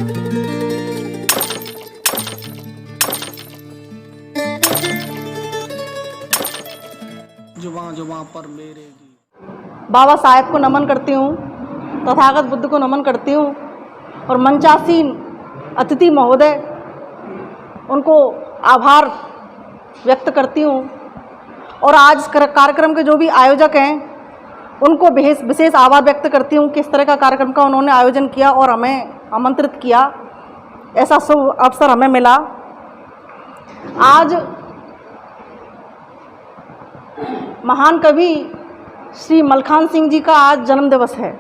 जुबां जुबां पर मेरे की बाबा साहेब को नमन करती हूँ, तथागत बुद्ध को नमन करती हूँ और मंचासीन अतिथि महोदय उनको आभार व्यक्त करती हूँ। और आज कार्यक्रम के जो भी आयोजक हैं उनको विशेष आभार व्यक्त करती हूँ। किस तरह का कार्यक्रम का उन्होंने आयोजन किया और हमें आमंत्रित किया, ऐसा शुभ अवसर हमें मिला। आज महान कवि श्री मलखान सिंह जी का आज जन्म दिवस है।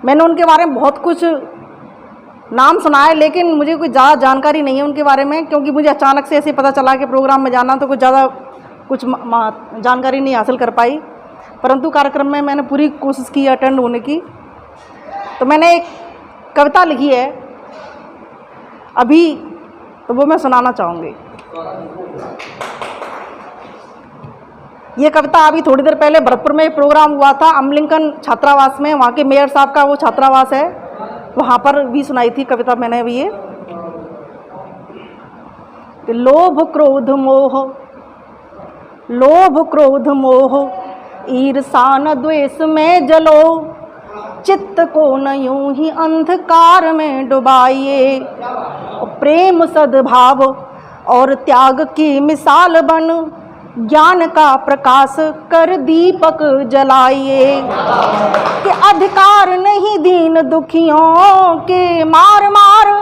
मैंने उनके बारे में बहुत कुछ नाम सुना है, लेकिन मुझे कोई ज़्यादा जानकारी नहीं है उनके बारे में, क्योंकि मुझे अचानक से ऐसे पता चला कि प्रोग्राम में जाना, तो कुछ ज़्यादा जानकारी नहीं हासिल कर पाई। परंतु कार्यक्रम में मैंने पूरी कोशिश की अटेंड होने की। तो मैंने एक कविता लिखी है अभी, तो वो मैं सुनाना चाहूँगी। ये कविता अभी थोड़ी देर पहले भरतपुर में एक प्रोग्राम हुआ था, अमलिंकन छात्रावास में, वहाँ के मेयर साहब का वो छात्रावास है, वहाँ पर भी सुनाई थी कविता मैंने अभी ये। लोभ क्रोध मोह ईर्षा न द्वेष में जलो, चित्त को न यूं ही अंधकार में डुबाइए। प्रेम सद्भाव और त्याग की मिसाल बन, ज्ञान का प्रकाश कर दीपक जलाइए। कि अधिकार नहीं दीन दुखियों के मार मार,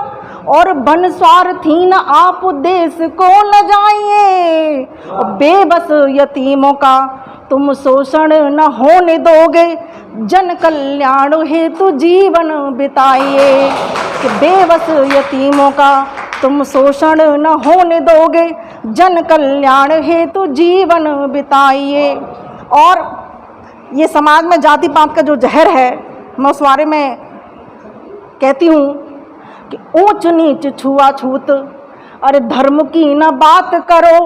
और बन स्वार्थी न आप देश को न जाइए। बेबस यतीमों का तुम शोषण न होने दोगे, जन कल्याण हेतु जीवन बिताइए। कि बेबस यतीमों का तुम शोषण न होने दोगे, जन कल्याण हेतु जीवन बिताइए। और ये समाज में जाति पात का जो जहर है, मैं उस बारे में कहती हूँ कि ऊंच नीच छुआछूत, अरे धर्म की न बात करो,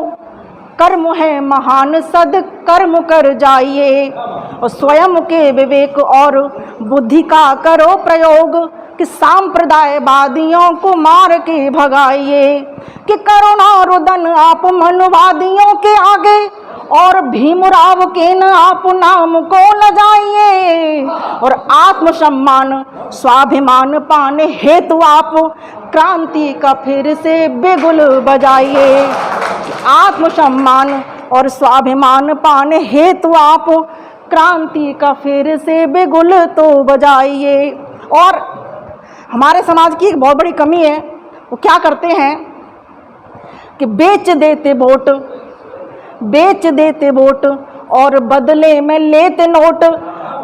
कर्म है महान सद कर्म कर जाइए। और स्वयं के विवेक और बुद्धि का करो प्रयोग, कि सांप्रदायवादियों को मार के भगाइए। कि करुणा रुदन आप मनवादियों के आगे, और भीमराव के न आप नाम को न जाइए। और आत्मसम्मान स्वाभिमान पाने हेतु आप क्रांति का फिर से बिगुल बजाइए। आत्मसम्मान और स्वाभिमान पाने हेतु आप क्रांति का फिर से बिगुल तो बजाइए। और हमारे समाज की एक बहुत बड़ी कमी है, वो क्या करते हैं कि बेच देते वोट और बदले में लेते नोट।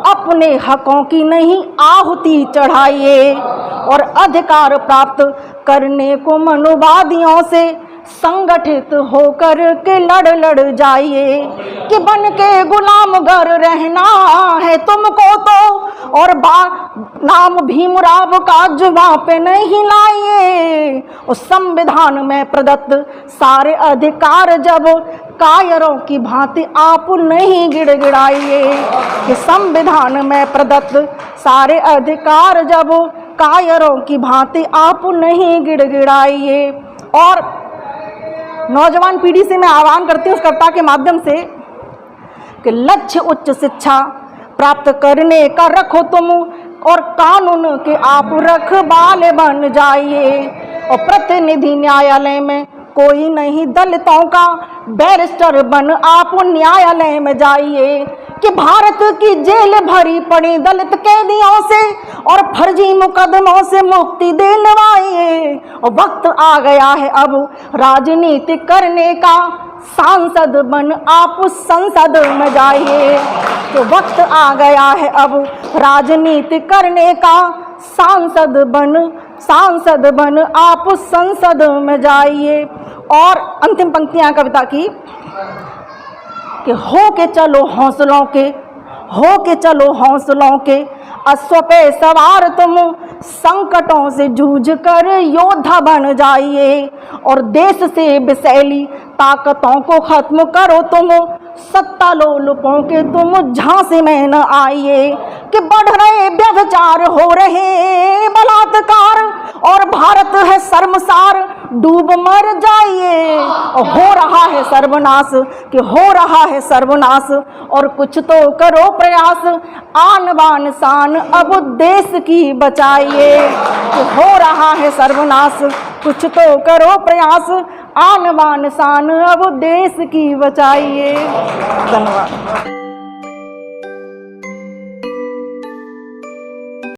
अपने हकों की नहीं आहुति चढ़ाइए, और अधिकार प्राप्त करने को मनुवादियों से संगठित होकर के लड़ जाइए। कि बन के गुलाम घर रहना है तुमको तो, और नाम भीमराव का जुबां पे नहीं लाइए। उस संविधान में प्रदत्त सारे अधिकार जब कायरों की भांति आप नहीं गिड़गिड़ाइए। कि संविधान में प्रदत्त सारे अधिकार जब कायरों की भांति आप नहीं गिड़गिड़ाइए। और नौजवान पीढ़ी से मैं आह्वान करती हूँ उस कविता के माध्यम से कि लक्ष्य उच्च शिक्षा प्राप्त करने का रखो तुम, और कानून के आप रखवाले बन जाइए। और प्रतिनिधि न्यायालय में कोई नहीं दलितों का, बैरिस्टर बन आप न्यायालय में जाइए। कि भारत की जेल भरी पड़ी दलित कैदियों से, और फर्जी मुकदमों से मुक्ति दिलवाइए। और वक्त आ गया है अब राजनीति करने का, सांसद बन आप संसद में जाइए। तो वक्त आ गया है अब राजनीति करने का, सांसद बन आप संसद में जाइए। और अंतिम पंक्तियां कविता की कि हो के चलो हौसलों के अश्व पे सवार तुम, संकटों से जूझ कर योद्धा बन जाइए। और देश से विषैली ताकतों को खत्म करो तुम, सत्ता लोलुपों के तुम झांसे में न आइए। कि बढ़ रहे व्यभिचार, हो रहे बलात्कार, और शर्मसार डूब मर जाइए। हो रहा है सर्वनाश कि हो रहा है सर्वनाश, और कुछ तो करो प्रयास, आन बान शान अब देश की बचाइए। कि हो रहा है सर्वनाश, कुछ तो करो प्रयास, आन बान शान अब देश की बचाइए। धन्यवाद।